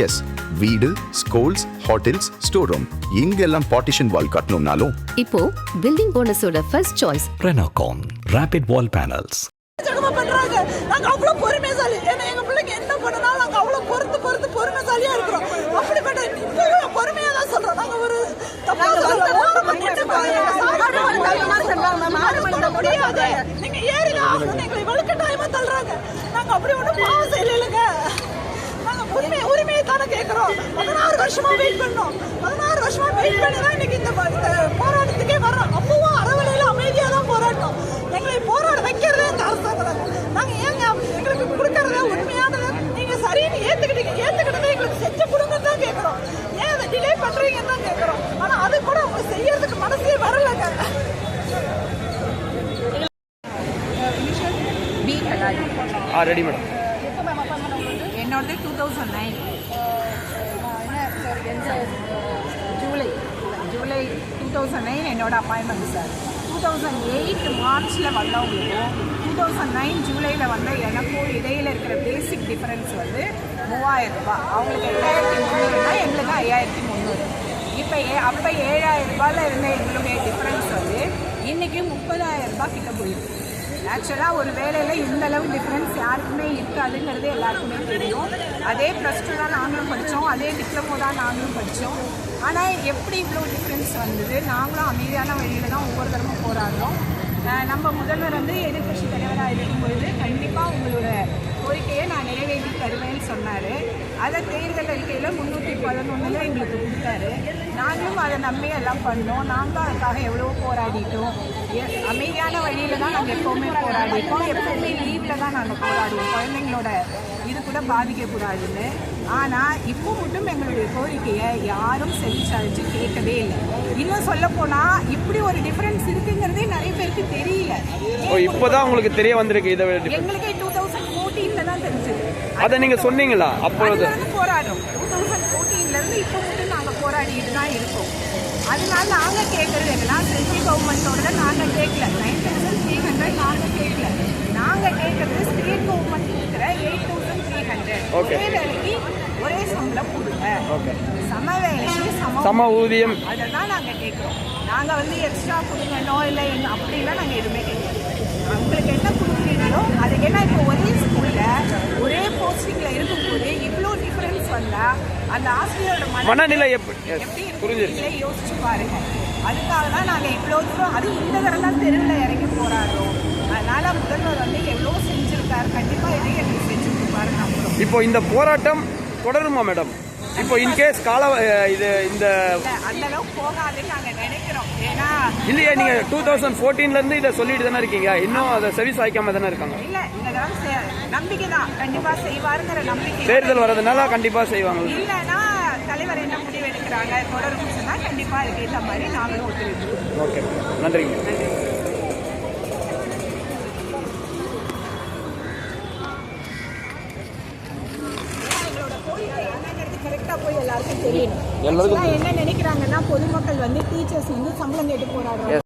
S, வீடு, schools, hotels, store room இங்கெல்லாம் partition wall கட்டணும்னாலும் இப்போ பில்டிங் போனஸோட first choice Renocon Rapid Wall Panels. பண்றாங்க. நாங்க அவ்வளவு பொறுமைசாலி. ஏன்னா எங்க பிள்ளைக்கு என்ன பண்ணனாலும் நாங்க அவ்வளவு பொறுமைசாலியா இருக்கிறோம். அப்படிப்பட்ட இப்பவும் பொறுமையா தான் சொல்றோம். நாங்க ஒரு தப்பா முடியாது. நீங்க ஏறில ஆகணும் எங்களை வலுக்கட்டாயமா தள்ளுறாங்க. நாங்க அப்படி ஒண்ணும் பாவம் செய்யலைங்க. நாங்க உரிமையை தானே கேட்கிறோம். 16 வருஷமா வெயிட் பண்ணோம். 16 வருஷமா வெயிட் பண்ணி தான் இன்னைக்கு இந்த போராட்டத்துக்கே வர்றோம். அப்பவும் அறவழியில அமைதியா தான் போராட்டம். எங்களை போராட வைக்கிறதே இந்த அரசாங்கம். நாங்க ஏங்க எங்களுக்கு கொடுக்கறத உண்மையானது நீங்க சரின்னு ஏத்துக்கிட்டதே எங்களுக்கு செஞ்சு கொடுங்க தான் கேட்கிறோம். ஏன் அதை டிலே பண்றீங்கன்னு தான் கேட்கிறோம். ஆனா அது கூட அவங்க செய்யறதுக்கு மனசே வரலங்க. Ready madam. என்னோட 2009 ஜூலை 2009 என்னோட அப்பாயின்மெண்ட் சார். 2008 மார்ச்சில் வந்தவங்களுக்கும் 2009 ஜூலையில் வந்த எனக்கும் இடையில் இருக்கிற பேசிக் டிஃபரன்ஸ் வந்து 3000 ரூபாய். அவங்களுக்கு 7300 எங்களுக்கு 5300. இப்போ அப்போ 7000 ரூபாயில் இருந்த எங்களுடைய டிஃப்ரென்ஸ் வந்து இன்றைக்கி 30,000 ரூபாய் கிட்ட போயிருக்கு. ஆக்சுவலாக ஒரு வேலையில் இந்த அளவு டிஃப்ரென்ஸ் யாருக்குமே இருக்காதுங்கிறது எல்லாருக்குமே தெரியும். அதே ப்ளஸ் டூ தான் நாங்களும் படித்தோம், அதே டிப்ளமோ தான் நாங்களும் படித்தோம். ஆனால் எப்படி இவ்வளோ டிஃப்ரென்ஸ் வந்தது? நாங்களும் அமைதியான வழியில் தான் ஒவ்வொரு தரமும் போராடுறோம். நம்ம முதல்வர் வந்து எதிர்கட்சி தலைவராக இருக்கும்பொழுது கண்டிப்பாக உங்களோட கோரிக்கையை நான் நிறைவேற்றி தருவேன்னு சொன்னார். அதை தேர்தல் அறிக்கையில் 311 எங்களுக்கு கொடுத்தாரு. நாங்களும் அதை நம்பி எல்லாம் பண்ணோம். நாங்களும் அதுக்காக எவ்வளோ போராடிட்டோம். அமைதியான வழியில் தான் நாங்கள் எப்போவுமே போராடிட்டோம். எப்போவுமே லீவில் தான் நாங்கள் போராடுவோம், குழந்தைங்களோட இது கூட பாதிக்கக்கூடாதுன்னு. ஆனால் இப்போ மட்டும் எங்களுடைய கோரிக்கையை யாரும் செவிசாய்ச்சி கேட்கவே இல்லை. இன்னும் சொல்லப்போனால் இப்படி ஒரு டிஃப்ரென்ஸ் இருக்குங்கிறதே நிறைய பேருக்கு தெரியல. இப்போதான் உங்களுக்கு தெரிய வந்திருக்கு. இதை எங்களுக்கே 2014 தான் தெரிஞ்சது. அதை நீங்கள் சொன்னீங்களா? அப்பொழுது போராடுறோம். 2014 இப்போ மட்டும் நாங்கள் போராடிட்டு தான் இருக்கோம். அதனால நாங்கள் கேட்குறது என்னன்னா, சென்ட்ரல் கவர்மெண்ட்டோட நாங்கள் கேட்கல 9,300 நாங்கள் கேட்கல. நாங்கள் கேட்குறது ஸ்டேட் கவர்மெண்ட் இருக்கிற 8,300 ஒரே வேலைக்கு ஒரே சம்பளம் கொடுங்க, சம வேலைக்கு சம ஊதியம். அதை தான் நாங்கள் கேட்குறோம். நாங்கள் வந்து எக்ஸ்ட்ரா கொடுங்கனோ இல்லை அப்படிலாம் நாங்கள் எதுவுமே கேட்குறோம். அவங்களுக்கு என்ன கொடுக்குறீங்களோ அதுக்கு என்ன. இப்போ ஒரே ஸ்கூலில் ஒரே போஸ்டிங்கில் இருக்கும்போது இவ்வளோ டிஃப்ரென்ஸ் வந்தால் அந்த ஆசிரியரோட மனநிலை எப்படி யோசிச்சு பாருங்க. அதுக்காக தான் நாங்கள் இவ்வளோ தூரம் அது இந்த தரம் தான் தெருவில் இறங்கி போராடுறோம். அதனால் முதல்வர் வந்து எவ்வளோ செஞ்சுருக்காரு. கண்டிப்பாக இதையும் எங்களுக்கு செஞ்சு கொடுப்பாரு நம்புறோம். இப்போ இந்த போராட்டம் தொடருமா மேடம்? இப்போ இன்கேஸ் இது இந்த அந்த அளவுக்கு போகாதுன்னு நாங்கள் நினைக்கிறோம். ஏன்னா இல்லையா, நீங்கள் 2014 இதை சொல்லிட்டு தானே இருக்கீங்க, இன்னும் அதை செவி சாய்க்காம தானே இருக்காங்க. இல்லை, இந்த தடவை நம்பிக்கை தான் கண்டிப்பாக செய்வாருங்கிற நம்பிக்கை. தேர்தல் வர்றதுனால கண்டிப்பாக செய்வாங்க. இல்லைன்னா தலைவர் என்ன முடிவு எடுக்கிறாங்க தொடரும் சொன்னால் கண்டிப்பாக அதுக்கு ஏற்ற மாதிரி நாங்களும் ஒத்துழைப்போம். ஓகே, நன்றிங்க. கரெக்டாக போய் எல்லாருக்கும் தெரியணும். என்ன நினைக்கிறாங்கன்னா பொதுமக்கள் வந்து டீச்சர்ஸ் வந்து சம்பளம் கேட்டு போராடுறாங்க.